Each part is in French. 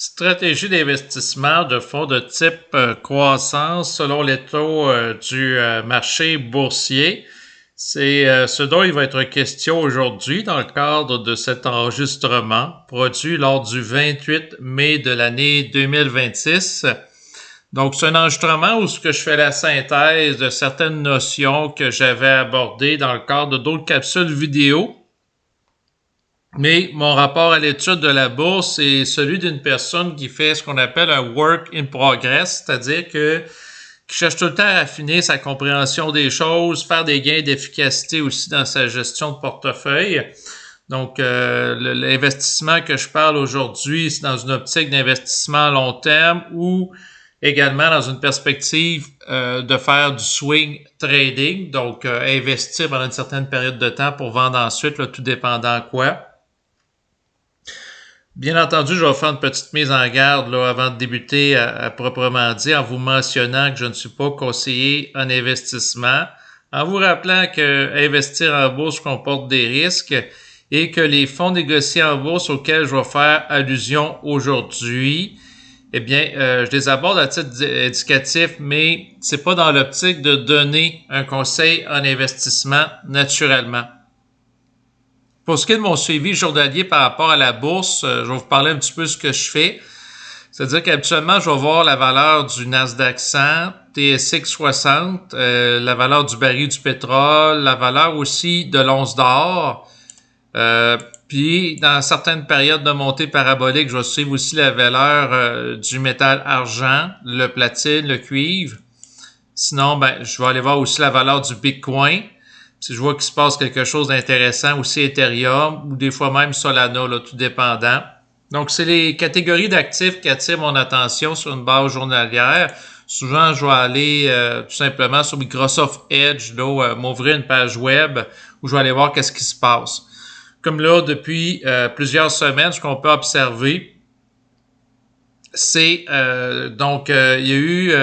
Stratégie d'investissement de fonds de type croissance selon les taux du marché boursier. C'est ce dont il va être question aujourd'hui dans le cadre de cet enregistrement produit lors du 28 mai de l'année 2026. Donc, c'est un enregistrement où je fais la synthèse de certaines notions que j'avais abordées dans le cadre d'autres capsules vidéo. Mais mon rapport à l'étude de la bourse est celui d'une personne qui fait ce qu'on appelle un work in progress, c'est-à-dire qui cherche tout le temps à affiner sa compréhension des choses, faire des gains d'efficacité aussi dans sa gestion de portefeuille. Donc, l'investissement que je parle aujourd'hui, c'est dans une optique d'investissement à long terme ou également dans une perspective de faire du swing trading, donc investir pendant une certaine période de temps pour vendre ensuite, là, tout dépendant quoi. Bien entendu, je vais faire une petite mise en garde là, avant de débuter à proprement dit en vous mentionnant que je ne suis pas conseiller en investissement, en vous rappelant que investir en bourse comporte des risques et que les fonds négociés en bourse auxquels je vais faire allusion aujourd'hui, eh bien, je les aborde à titre éducatif, mais c'est pas dans l'optique de donner un conseil en investissement naturellement. Pour ce qui est de mon suivi journalier par rapport à la bourse, je vais vous parler un petit peu de ce que je fais. C'est-à-dire qu'habituellement, je vais voir la valeur du Nasdaq 100, TSX 60, la valeur du baril du pétrole, la valeur aussi de l'once d'or. Puis, dans certaines périodes de montée parabolique, je vais suivre aussi la valeur du métal argent, le platine, le cuivre. Sinon, je vais aller voir aussi la valeur du Bitcoin. Si je vois qu'il se passe quelque chose d'intéressant, aussi Ethereum ou des fois même Solana, là, tout dépendant. Donc, c'est les catégories d'actifs qui attirent mon attention sur une base journalière. Souvent, je vais aller tout simplement sur Microsoft Edge, là, m'ouvrir une page web où je vais aller voir qu'est-ce qui se passe. Comme là, depuis plusieurs semaines, ce qu'on peut observer, c'est il y a eu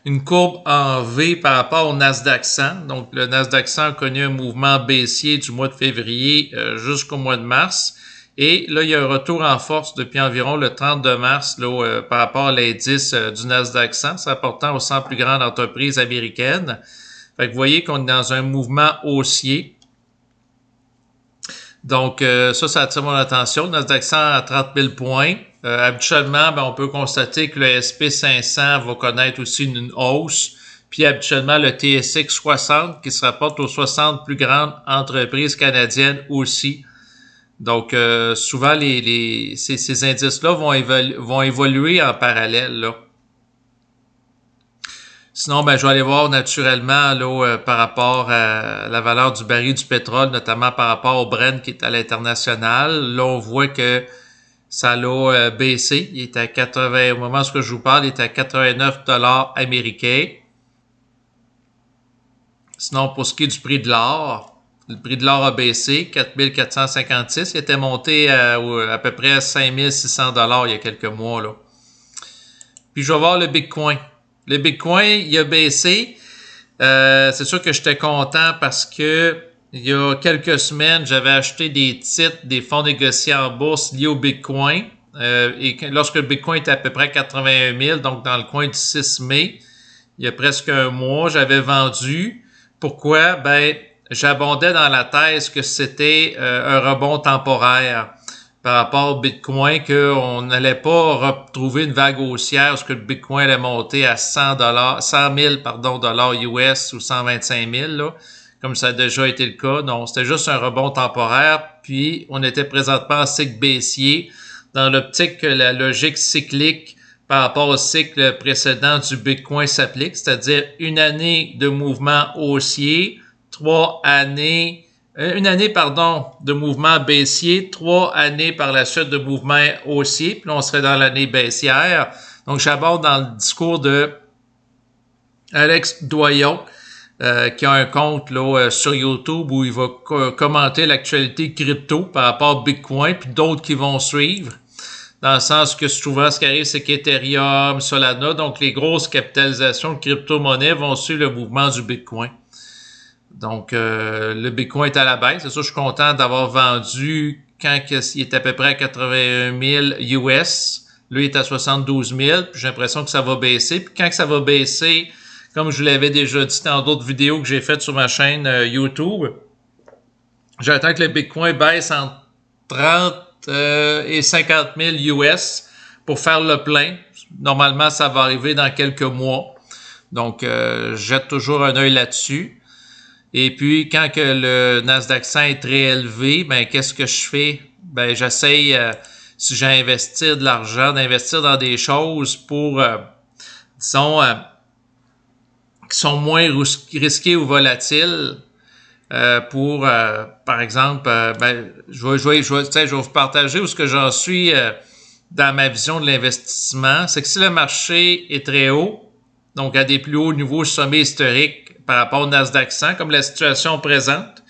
une courbe en V par rapport au Nasdaq 100. Donc, le Nasdaq 100 a connu un mouvement baissier du mois de février jusqu'au mois de mars. Et là, il y a un retour en force depuis environ le 32 mars là, par rapport à l'indice du Nasdaq 100, ça rapportant aux 100 plus grandes entreprises américaines. Fait que vous voyez qu'on est dans un mouvement haussier. Donc, ça attire mon attention. Le Nasdaq 100 à 30 000 points. Habituellement, on peut constater que le SP 500 va connaître aussi une hausse. Puis, habituellement, le TSX 60 qui se rapporte aux 60 plus grandes entreprises canadiennes aussi. Donc, souvent, ces indices-là vont évoluer en parallèle, là. Sinon, je vais aller voir naturellement là, par rapport à la valeur du baril du pétrole, notamment par rapport au Brent qui est à l'international. Là, on voit que ça l'a baissé. Il est à 80, au moment où je vous parle, il est à 89 $ américains. Sinon, pour ce qui est du prix de l'or, le prix de l'or a baissé, 4456. Il était monté à peu près à 5600 $ il y a quelques mois, là. Puis, je vais voir le Bitcoin. Le Bitcoin, il a baissé. C'est sûr que j'étais content parce que il y a quelques semaines, j'avais acheté des titres, des fonds négociés en bourse liés au Bitcoin. Et lorsque le Bitcoin était à peu près 81 000, donc dans le coin du 6 mai, il y a presque un mois, j'avais vendu. Pourquoi? J'abondais dans la thèse que c'était un rebond temporaire par rapport au Bitcoin, qu'on n'allait pas retrouver une vague haussière parce que le Bitcoin allait monter à 100 000 dollars US ou 125 000, là, comme ça a déjà été le cas. Non, c'était juste un rebond temporaire. Puis, on était présentement en cycle baissier dans l'optique que la logique cyclique par rapport au cycle précédent du Bitcoin s'applique, c'est-à-dire une année de mouvement haussier, une année de mouvement baissier, 3 années par la suite de mouvement haussier, puis là, on serait dans l'année baissière. Donc, j'aborde dans le discours de Alex Doyon, qui a un compte là sur YouTube où il va commenter l'actualité crypto par rapport au Bitcoin, puis d'autres qui vont suivre. Dans le sens que souvent, ce qui arrive, c'est qu'Ethereum, Solana, donc les grosses capitalisations de crypto-monnaies vont suivre le mouvement du Bitcoin. Donc, le Bitcoin est à la baisse. C'est ça, je suis content d'avoir vendu quand il est à peu près à 81 000 US. Là, il est à 72 000, puis j'ai l'impression que ça va baisser. Puis quand ça va baisser, comme je vous l'avais déjà dit dans d'autres vidéos que j'ai faites sur ma chaîne YouTube, j'attends que le Bitcoin baisse entre 30 et 50 000 US pour faire le plein. Normalement, ça va arriver dans quelques mois. Donc, je jette toujours un œil là-dessus. Et puis, quand que le Nasdaq 100 est très élevé, ben qu'est-ce que je fais? Ben, j'essaye, si j'ai investi de l'argent, d'investir dans des choses pour, disons, qui sont moins risquées ou volatiles. Pour, par exemple, ben, je vais vous partager où ce que j'en suis dans ma vision de l'investissement. C'est que si le marché est très haut, donc à des plus hauts niveaux sommets historiques par rapport au Nasdaq 100, comme la situation présente,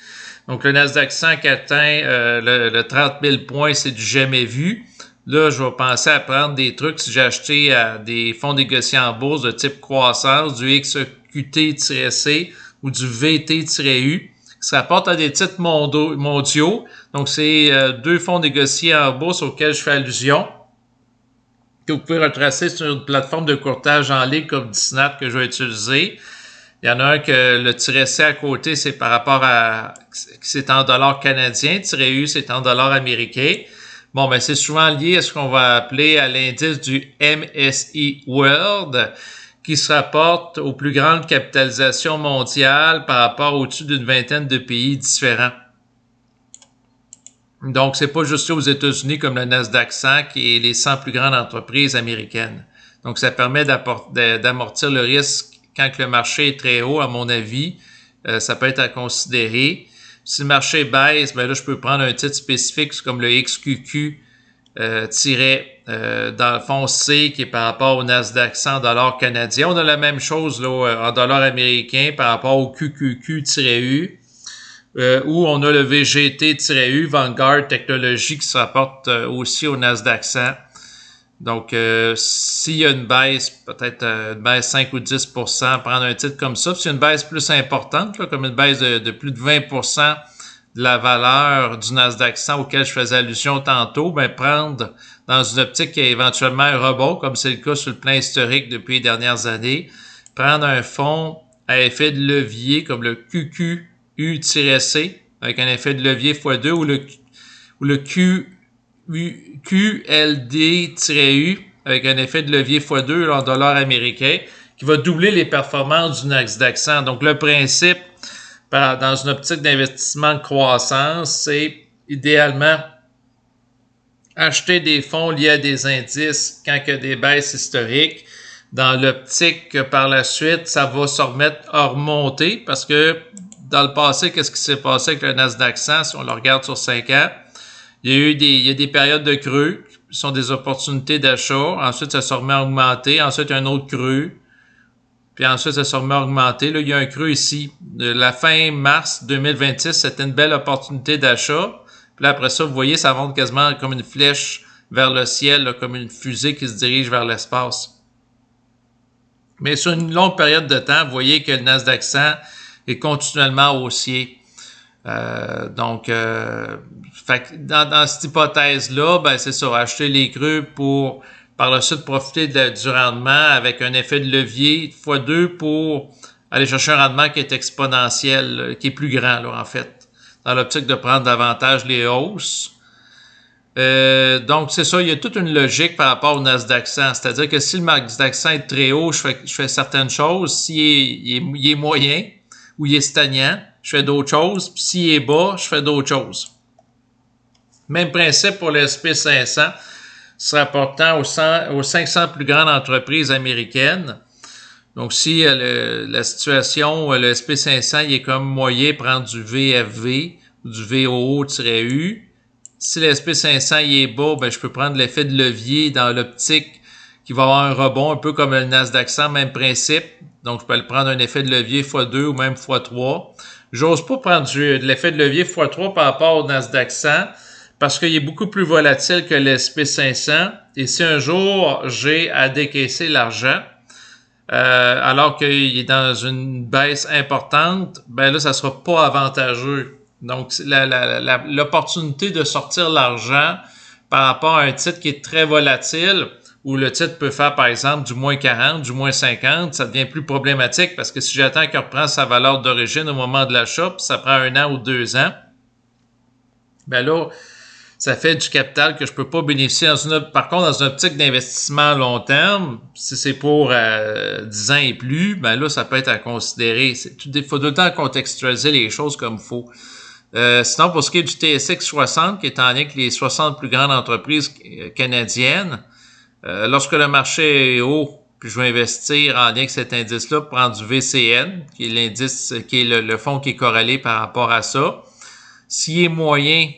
donc le Nasdaq 100 qui atteint le 30 000 points, c'est du jamais vu. Là, je vais penser à prendre des trucs si j'ai acheté des fonds négociés en bourse de type croissance, du XQT-C ou du VT-U, qui se rapportent à des titres mondiaux. Donc, c'est deux fonds négociés en bourse auxquels je fais allusion, que vous pouvez retracer sur une plateforme de courtage en ligne comme Disnap que je vais utiliser. Il y en a un que le -C à côté, c'est par rapport à, c'est en dollars canadiens, -U, c'est en dollars américains. Bon, ben, c'est souvent lié à ce qu'on va appeler à l'indice du MSCI World, qui se rapporte aux plus grandes capitalisations mondiales par rapport au-dessus d'une vingtaine de pays différents. Donc, c'est pas juste aux États-Unis comme le Nasdaq 100 qui est les 100 plus grandes entreprises américaines. Donc, ça permet d'amortir le risque quand le marché est très haut, à mon avis. Ça peut être à considérer. Si le marché baisse, ben là, je peux prendre un titre spécifique comme le XQQ dans le fond C qui est par rapport au Nasdaq 100 $ canadien. On a la même chose là, en dollars américains par rapport au QQQ-U. Où on a le VGT-U, Vanguard Technologies, qui se rapporte aussi au Nasdaq 100. Donc, s'il y a une baisse, peut-être une baisse 5 ou 10%, prendre un titre comme ça. Puis, s'il y a une baisse plus importante, là, comme une baisse de plus de 20% de la valeur du Nasdaq 100 auquel je faisais allusion tantôt, ben prendre dans une optique qui a éventuellement un rebond, comme c'est le cas sur le plan historique depuis les dernières années, prendre un fonds à effet de levier comme le QQU-C avec un effet de levier x2 ou le QLD-U avec un effet de levier x2 en dollars américains qui va doubler les performances du Nasdaq 100. Donc, le principe dans une optique d'investissement de croissance, c'est idéalement acheter des fonds liés à des indices quand il y a des baisses historiques, dans l'optique que par la suite, ça va se remettre à remonter parce que dans le passé, qu'est-ce qui s'est passé avec le Nasdaq 100 si on le regarde sur 5 ans? Il y a des périodes de creux qui sont des opportunités d'achat. Ensuite, ça se remet à augmenter. Ensuite, il y a un autre creux. Puis ensuite, ça se remet à augmenter. Là, il y a un creux ici. De la fin mars 2026, c'était une belle opportunité d'achat. Puis là, après ça, vous voyez, ça monte quasiment comme une flèche vers le ciel, là, comme une fusée qui se dirige vers l'espace. Mais sur une longue période de temps, vous voyez que le Nasdaq 100 est continuellement haussier. Donc, dans cette hypothèse-là, ben c'est ça, acheter les creux pour par la suite profiter du rendement avec un effet de levier x2 pour aller chercher un rendement qui est exponentiel, là, qui est plus grand là, en fait, dans l'optique de prendre davantage les hausses. Donc, c'est ça, il y a toute une logique par rapport au Nasdaq 100. C'est-à-dire que si le Nasdaq 100 est très haut, je fais certaines choses. S'il est moyen ou il est stagnant, je fais d'autres choses. Puis s'il est bas, je fais d'autres choses. Même principe pour le SP500, se rapportant aux 500 plus grandes entreprises américaines. Donc, si la situation, le SP500, il est comme moyen, prendre du VFV ou du VOO-U. Si le SP500 il est bas, ben, je peux prendre l'effet de levier dans l'optique qui va avoir un rebond, un peu comme le Nasdaq 100, même principe. Donc, je peux le prendre un effet de levier x2 ou même x3. J'ose pas prendre de l'effet de levier x3 par rapport au Nasdaq 100 parce qu'il est beaucoup plus volatile que le SP500. Et si un jour, j'ai à décaisser l'argent, alors qu'il est dans une baisse importante, ben là, ça sera pas avantageux. Donc, l'opportunité de sortir l'argent par rapport à un titre qui est très volatile où le titre peut faire, par exemple, du moins 40, du moins 50, ça devient plus problématique parce que si j'attends qu'il reprenne sa valeur d'origine au moment de l'achat, puis ça prend 1 an ou 2 ans, ben là, ça fait du capital que je peux pas bénéficier par contre, dans une optique d'investissement à long terme, si c'est pour 10 ans et plus, ben là, ça peut être à considérer. Il faut tout le temps contextualiser les choses comme il faut. Sinon, pour ce qui est du TSX 60, qui est en lien avec les 60 plus grandes entreprises canadiennes, lorsque le marché est haut, puis je veux investir en lien avec cet indice-là, prendre du VCN, qui est l'indice, qui est le fonds qui est corrélé par rapport à ça. S'il est moyen,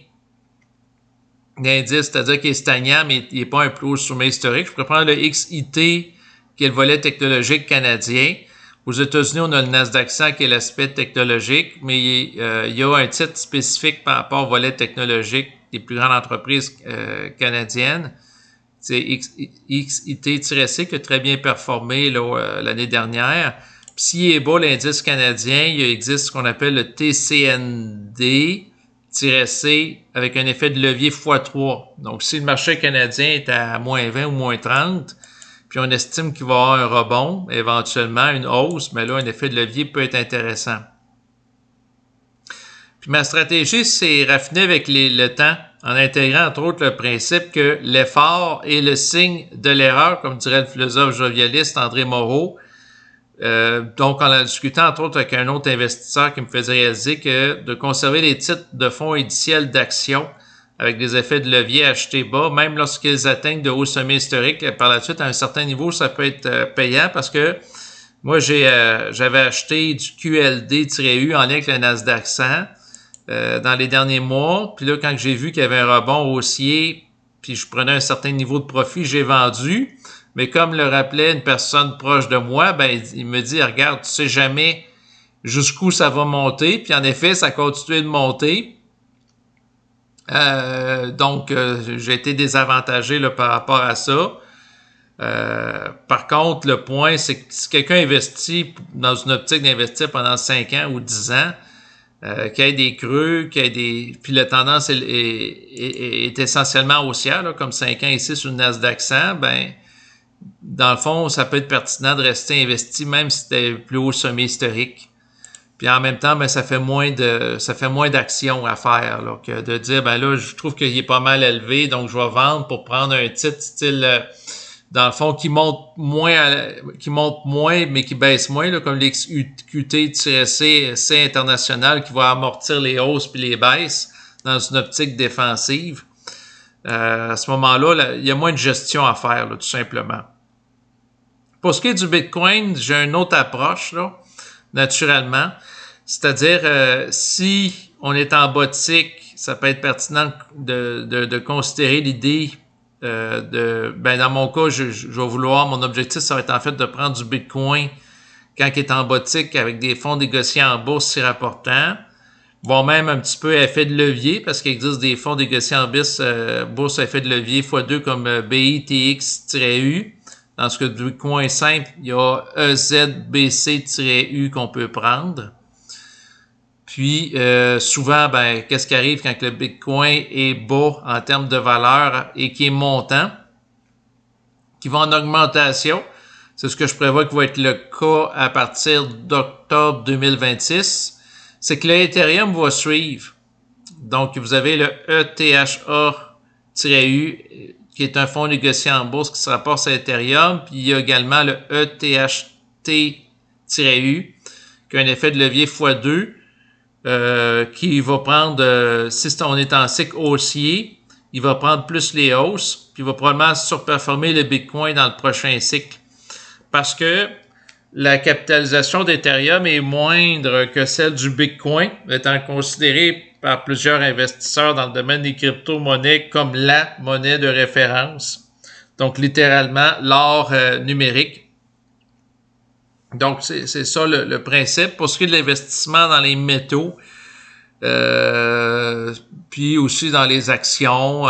l'indice, c'est-à-dire qu'il est stagnant, mais il n'est pas un plus haut sommet historique, je pourrais prendre le XIT, qui est le volet technologique canadien. Aux États-Unis, on a le Nasdaq 100 qui est l'aspect technologique, mais il y a un titre spécifique par rapport au volet technologique des plus grandes entreprises canadiennes. C'est XIT-C qui a très bien performé l'année dernière. Puis s'il est bas, l'indice canadien, il existe ce qu'on appelle le TCND-C avec un effet de levier x3. Donc, si le marché canadien est à moins 20 ou moins 30, puis on estime qu'il va y avoir un rebond, éventuellement une hausse, mais là, un effet de levier peut être intéressant. Puis ma stratégie, c'est raffiner avec le temps, en intégrant entre autres le principe que l'effort est le signe de l'erreur, comme dirait le philosophe jovialiste André Moreau. Donc, en discutant entre autres avec un autre investisseur qui me faisait réaliser que de conserver les titres de fonds indiciels d'actions avec des effets de levier achetés bas, même lorsqu'ils atteignent de hauts sommets historiques, par la suite, à un certain niveau, ça peut être payant parce que moi, j'avais acheté du QLD-U en lien avec le Nasdaq 100 dans les derniers mois. Puis là, quand j'ai vu qu'il y avait un rebond haussier, puis je prenais un certain niveau de profit, j'ai vendu. Mais comme le rappelait une personne proche de moi, ben il me dit, regarde, tu sais jamais jusqu'où ça va monter. Puis en effet, ça a continué de monter. Donc, j'ai été désavantagé là, par rapport à ça. Par contre, le point, c'est que si quelqu'un investit dans une optique d'investir pendant 5 ans ou 10 ans, qu'il y ait des creux, qu'il y ait des... Puis la tendance est essentiellement haussière, là, comme 5 ans ici sur le Nasdaq 100, ben dans le fond, ça peut être pertinent de rester investi même si c'était le plus haut sommet historique. Puis en même temps, ben ça fait moins d'actions à faire là, que de dire ben là, je trouve qu'il est pas mal élevé, donc je vais vendre pour prendre un titre style dans le fond qui monte moins mais qui baisse moins là, comme l'XQT-C international qui va amortir les hausses puis les baisses dans une optique défensive. À ce moment-là, il y a moins de gestion à faire là, tout simplement. Pour ce qui est du Bitcoin, j'ai une autre approche là, naturellement. C'est-à-dire, si on est en bas de cycle, ça peut être pertinent de considérer l'idée dans mon cas, je vais vouloir, mon objectif, ça va être en fait de prendre du Bitcoin quand il est en bas de cycle avec des fonds négociés en bourse si rapportants, voire même un petit peu à effet de levier, parce qu'il existe des fonds négociés en bourse à effet de levier x2 comme BITX-U. Dans ce cas de Bitcoin simple, il y a EZBC-U qu'on peut prendre. Puis, souvent, ben, qu'est-ce qui arrive quand le Bitcoin est bas en termes de valeur et qui est montant, qui va en augmentation? C'est ce que je prévois qui va être le cas à partir d'octobre 2026. C'est que l'Ethereum va suivre. Donc, vous avez le ETHA-U, qui est un fonds négocié en bourse qui se rapporte à Ethereum. Puis, il y a également le ETHT-U, qui a un effet de levier x2. Qui va prendre, si on est en cycle haussier, il va prendre plus les hausses, puis il va probablement surperformer le Bitcoin dans le prochain cycle. Parce que la capitalisation d'Ethereum est moindre que celle du Bitcoin, étant considérée par plusieurs investisseurs dans le domaine des crypto-monnaies comme la monnaie de référence. Donc, littéralement, l'or numérique. Donc, c'est ça le principe. Pour ce qui est de l'investissement dans les métaux, puis aussi dans les actions,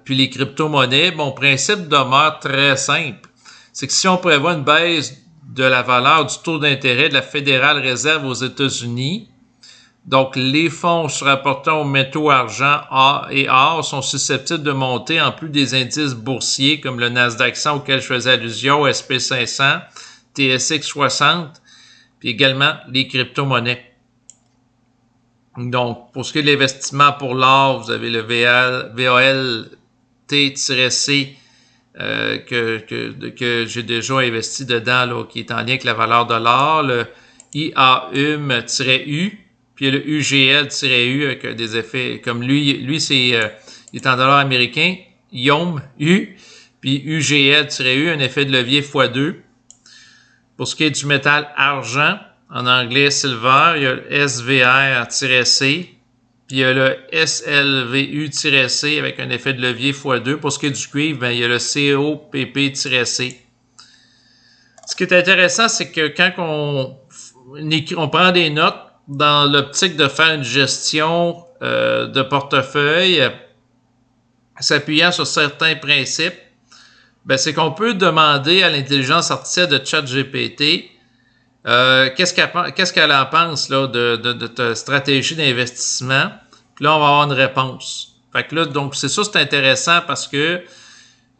puis les crypto-monnaies, mon principe demeure très simple. C'est que si on prévoit une baisse de la valeur du taux d'intérêt de la Fédérale Réserve aux États-Unis, Donc, les fonds se rapportant aux métaux argent et or sont susceptibles de monter en plus des indices boursiers comme le Nasdaq 100 auquel je faisais allusion, SP500, TSX 60, puis également les crypto-monnaies. Donc, pour ce qui est de l'investissement pour l'or, vous avez le VOLT-C que j'ai déjà investi dedans, là, qui est en lien avec la valeur de l'or, le IAUM-U, puis le UGL-U avec des effets comme lui c'est il est en dollars américains, IOM-U, puis UGL-U, un effet de levier x2. Pour ce qui est du métal argent, en anglais silver, il y a le SVR-C, puis il y a le SLVU-C avec un effet de levier x2. Pour ce qui est du cuivre, ben, il y a le COPP-C. Ce qui est intéressant, c'est que quand on prend des notes dans l'optique de faire une gestion de portefeuille, s'appuyant sur certains principes, ben, c'est qu'on peut demander à l'intelligence artificielle de ChatGPT qu'est-ce qu'elle en pense là, de ta stratégie d'investissement. Puis là, on va avoir une réponse. Fait que là, donc, c'est ça, c'est intéressant parce que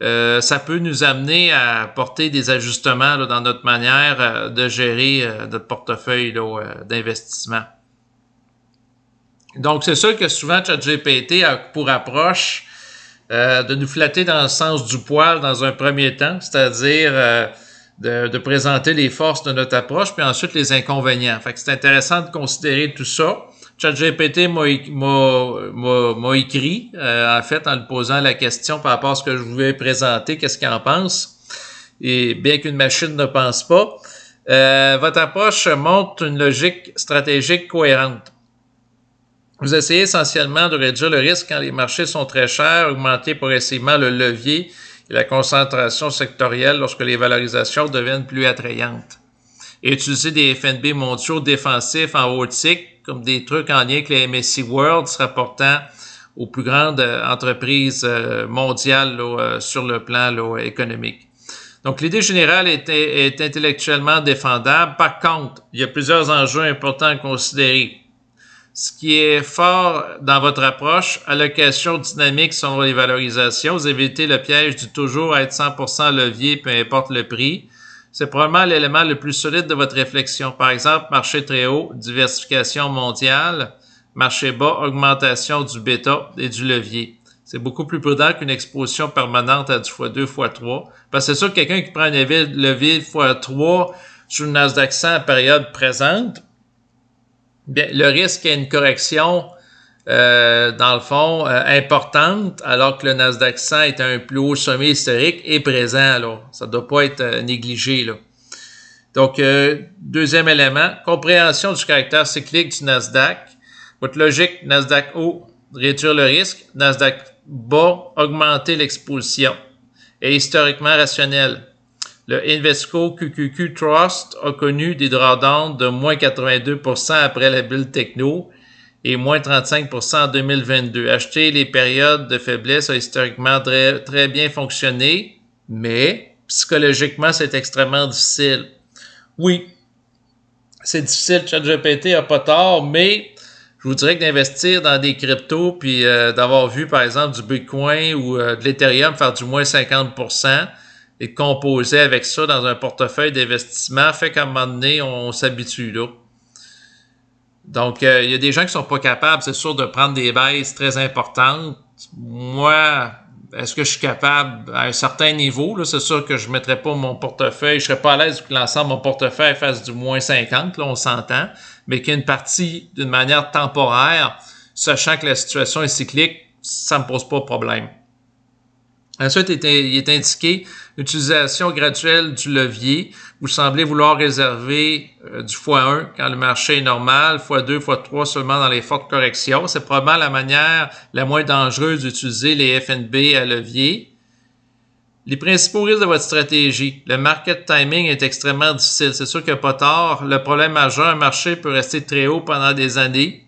ça peut nous amener à apporter des ajustements là, dans notre manière de gérer notre portefeuille d'investissement. Donc, c'est sûr que souvent, ChatGPT a pour approche de nous flatter dans le sens du poil dans un premier temps, c'est-à-dire de présenter les forces de notre approche, puis ensuite les inconvénients. Fait que c'est intéressant de considérer tout ça. ChatGPT m'a écrit, en fait, en lui posant la question par rapport à ce que je voulais présenter, qu'est-ce qu'il en pense. Et bien qu'une machine ne pense pas, votre approche montre une logique stratégique cohérente. Vous essayez essentiellement de réduire le risque quand les marchés sont très chers, augmenter progressivement le levier et la concentration sectorielle lorsque les valorisations deviennent plus attrayantes. Et utiliser des FNB mondiaux défensifs en haut cycle, comme des trucs en lien avec les MSCI World, se rapportant aux plus grandes entreprises mondiales là, sur le plan là, économique. Donc, l'idée générale est intellectuellement défendable. Par contre, il y a plusieurs enjeux importants à considérer. Ce qui est fort dans votre approche, allocation dynamique selon les valorisations, vous évitez le piège du toujours être 100% levier, peu importe le prix. C'est probablement l'élément le plus solide de votre réflexion. Par exemple, marché très haut, diversification mondiale, marché bas, augmentation du bêta et du levier. C'est beaucoup plus prudent qu'une exposition permanente à du x2, x3. Parce que c'est sûr que quelqu'un qui prend un levier x3 sur le Nasdaq 100 à période présente, bien, le risque qu'il y ait une correction, dans le fond, importante, alors que le Nasdaq 100 est à un plus haut sommet historique, est présent. Là. Ça ne doit pas être négligé. Là. Donc, deuxième élément, compréhension du caractère cyclique du Nasdaq. Votre logique, Nasdaq haut, réduire le risque. Nasdaq bas, augmenter l'exposition. Et historiquement rationnel. Le Invesco QQQ Trust a connu des drawdowns de moins 82% après la bulle techno et moins 35% en 2022. Acheter les périodes de faiblesse a historiquement très, très bien fonctionné, mais psychologiquement, c'est extrêmement difficile. Oui, c'est difficile, ChatGPT n'a pas tort, mais je vous dirais que d'investir dans des cryptos puis d'avoir vu, par exemple, du Bitcoin ou de l'Ethereum faire du moins 50%, et de composer avec ça dans un portefeuille d'investissement fait qu'à un moment donné, on s'habitue là. Donc, il y a des gens qui sont pas capables, c'est sûr, de prendre des baisses très importantes. Moi, est-ce que je suis capable à un certain niveau? Là, c'est sûr que je ne mettrais pas mon portefeuille, je serais pas à l'aise que l'ensemble de mon portefeuille fasse du moins 50, là, on s'entend, mais qu'il y ait une partie d'une manière temporaire, sachant que la situation est cyclique, ça me pose pas de problème. Ensuite, il est indiqué l'utilisation graduelle du levier. Vous semblez vouloir réserver du x1 quand le marché est normal, x2, x3 seulement dans les fortes corrections. C'est probablement la manière la moins dangereuse d'utiliser les FNB à levier. Les principaux risques de votre stratégie. Le market timing est extrêmement difficile. C'est sûr qu'il n'y a pas tort. Le problème majeur, un marché peut rester très haut pendant des années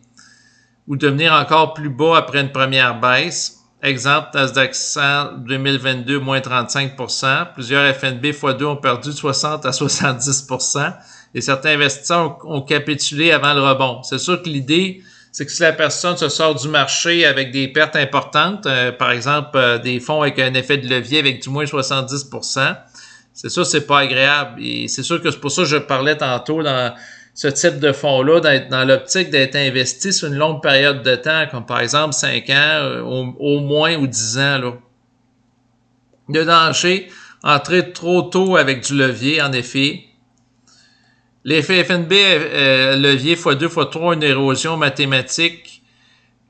ou devenir encore plus bas après une première baisse. Exemple, Nasdaq 100 2022, moins 35%. Plusieurs FNB x2 ont perdu de 60 à 70%. Et certains investisseurs ont capitulé avant le rebond. C'est sûr que l'idée, c'est que si la personne se sort du marché avec des pertes importantes, par exemple des fonds avec un effet de levier avec du moins 70%, c'est sûr c'est pas agréable. Et c'est sûr que c'est pour ça que je parlais tantôt dans ce type de fonds-là, d'être dans l'optique d'être investi sur une longue période de temps, comme par exemple 5 ans, au moins ou 10 ans. Là. Le danger, entrer trop tôt avec du levier, en effet. L'effet FNB levier x2 x3, une érosion mathématique.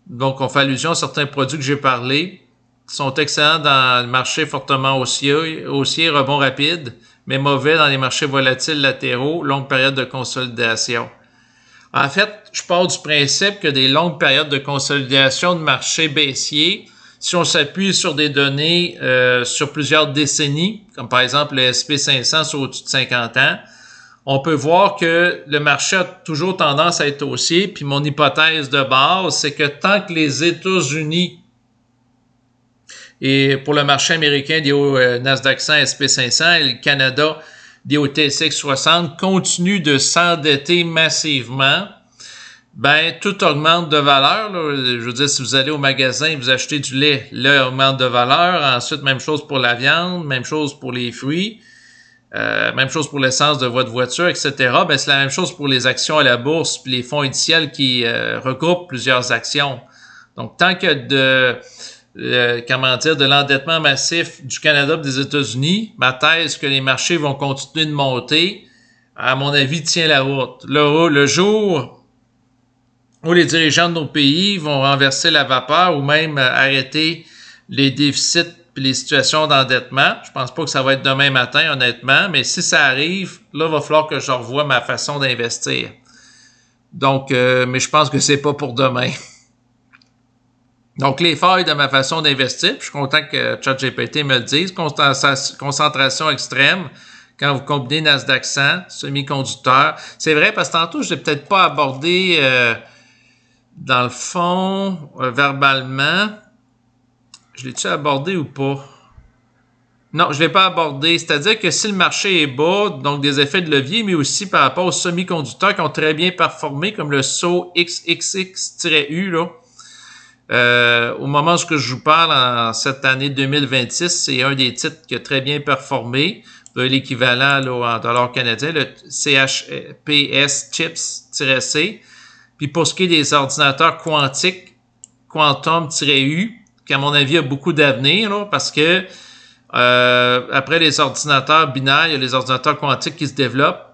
Donc, on fait allusion à certains produits que j'ai parlé, qui sont excellents dans le marché fortement haussier, rebond rapide, mais mauvais dans les marchés volatiles latéraux, longue période de consolidation. En fait, je pars du principe que des longues périodes de consolidation de marché baissier, si on s'appuie sur des données sur plusieurs décennies, comme par exemple le SP500 sur au-dessus de 50 ans, on peut voir que le marché a toujours tendance à être haussier. Puis mon hypothèse de base, c'est que tant que les États-Unis, et pour le marché américain des hauts Nasdaq 100, SP500 et le Canada des hauts TSX 60 continuent de s'endetter massivement, ben tout augmente de valeur. Là. Je veux dire, si vous allez au magasin et vous achetez du lait, là, augmente de valeur. Ensuite, même chose pour la viande, même chose pour les fruits. Même chose pour l'essence de votre voiture, etc. Ben, c'est la même chose pour les actions à la bourse puis les fonds indiciels qui regroupent plusieurs actions. Donc, tant que de l'endettement massif du Canada et des États-Unis, ma thèse que les marchés vont continuer de monter, à mon avis, tient la route. Le jour où les dirigeants de nos pays vont renverser la vapeur ou même arrêter les déficits puis les situations d'endettement. Je pense pas que ça va être demain matin, honnêtement, mais si ça arrive, là, il va falloir que je revoie ma façon d'investir. Donc, mais je pense que c'est pas pour demain. Donc, les failles de ma façon d'investir, puis je suis content que ChatGPT me le dise, concentration extrême, quand vous combinez Nasdaq 100, semi-conducteur. C'est vrai, parce que tantôt, je l'ai peut-être pas abordé dans le fond, verbalement. Je l'ai-tu abordé ou pas? Non, je ne l'ai pas abordé. C'est-à-dire que si le marché est bas, donc des effets de levier, mais aussi par rapport aux semi-conducteurs qui ont très bien performé, comme le saut XXX-U, là. Au moment où je vous parle, en cette année 2026, c'est un des titres qui a très bien performé. Vous avez l'équivalent là, en dollars canadiens, le CHPS Chips-C. Puis pour ce qui est des ordinateurs quantiques, Quantum-U, qui à mon avis a beaucoup d'avenir, là, parce que après les ordinateurs binaires, il y a les ordinateurs quantiques qui se développent.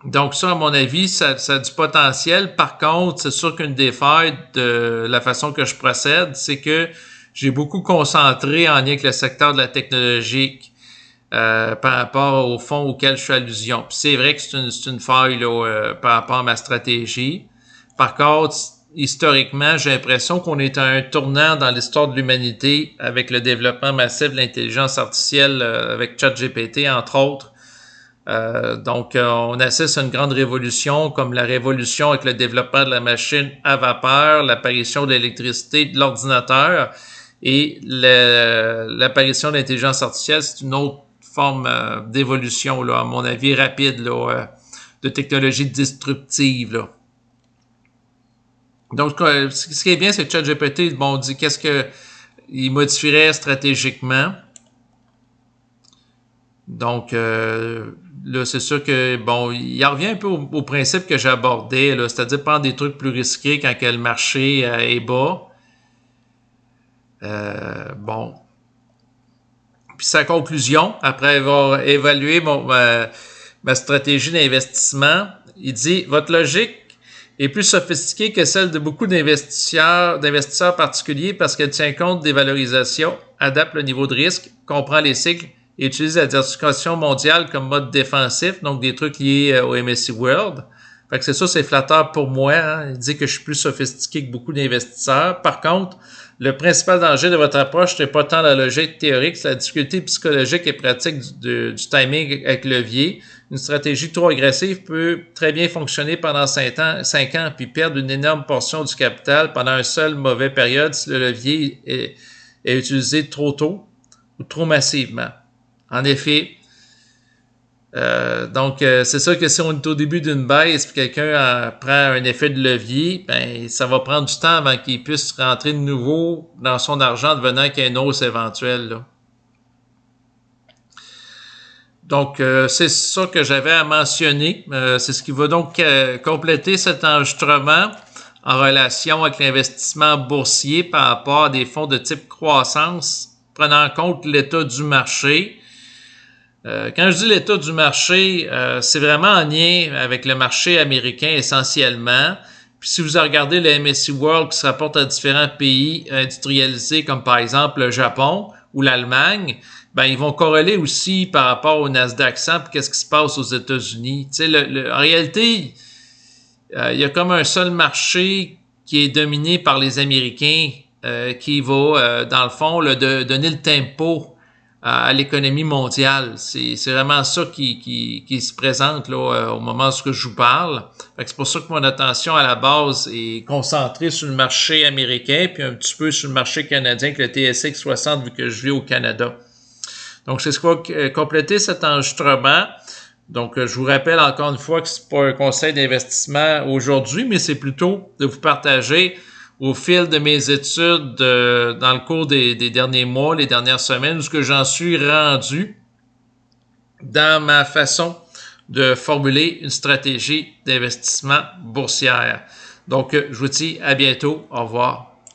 Donc ça, à mon avis, ça a du potentiel. Par contre, c'est sûr qu'une des failles de la façon que je procède, c'est que j'ai beaucoup concentré en lien avec le secteur de la technologie par rapport au fonds auquel je fais allusion. Puis c'est vrai que c'est une faille là, par rapport à ma stratégie. Par contre, historiquement, j'ai l'impression qu'on est à un tournant dans l'histoire de l'humanité avec le développement massif de l'intelligence artificielle avec ChatGPT, entre autres. Donc, on assiste à une grande révolution, comme la révolution avec le développement de la machine à vapeur, l'apparition de l'électricité, de l'ordinateur et l'apparition de l'intelligence artificielle. C'est une autre forme d'évolution, là, à mon avis, rapide, là, de technologie disruptive, là. Donc, ce qui est bien, c'est que ChatGPT, bon, dit qu'est-ce que il modifierait stratégiquement. Donc, là, c'est sûr que, bon, il revient un peu au principe que j'abordais, là, c'est-à-dire prendre des trucs plus risqués quand le marché est bas. Bon. Puis sa conclusion, après avoir évalué ma stratégie d'investissement, il dit « Votre logique est plus sophistiquée que celle de beaucoup d'investisseurs particuliers parce qu'elle tient compte des valorisations, adapte le niveau de risque, comprend les cycles et utilise la diversification mondiale comme mode défensif, donc des trucs liés au MSCI World. » Fait que c'est ça, c'est flatteur pour moi. Hein. Il dit que je suis plus sophistiqué que beaucoup d'investisseurs. Par contre, le principal danger de votre approche n'est pas tant la logique théorique, c'est la difficulté psychologique et pratique du timing avec levier. Une stratégie trop agressive peut très bien fonctionner pendant 5 ans puis perdre une énorme portion du capital pendant une seule mauvaise période si le levier est utilisé trop tôt ou trop massivement. En effet, C'est sûr que si on est au début d'une baisse et quelqu'un prend un effet de levier, ben ça va prendre du temps avant qu'il puisse rentrer de nouveau dans son argent devenant qu'il y ait une hausse éventuelle, là. Donc, c'est ça que j'avais à mentionner. C'est ce qui va donc compléter cet enregistrement en relation avec l'investissement boursier par rapport à des fonds de type croissance, prenant en compte l'état du marché. Quand je dis l'état du marché, c'est vraiment en lien avec le marché américain essentiellement. Puis si vous regardez le MSCI World qui se rapporte à différents pays industrialisés comme par exemple le Japon ou l'Allemagne, ben ils vont corréler aussi par rapport au Nasdaq 100 puis qu'est-ce qui se passe aux États-Unis. Tu sais, en réalité, il y a comme un seul marché qui est dominé par les Américains qui va, dans le fond, donner le tempo à l'économie mondiale. C'est vraiment ça qui se présente là, au moment où je vous parle. C'est pour ça que mon attention à la base est concentrée sur le marché américain puis un petit peu sur le marché canadien avec le TSX 60 vu que je vis au Canada. Donc, c'est ce qui va compléter cet enregistrement. Donc, je vous rappelle encore une fois que c'est pas un conseil d'investissement aujourd'hui, mais c'est plutôt de vous partager au fil de mes études dans le cours des derniers mois, les dernières semaines, où ce que j'en suis rendu dans ma façon de formuler une stratégie d'investissement boursière. Donc, je vous dis à bientôt. Au revoir.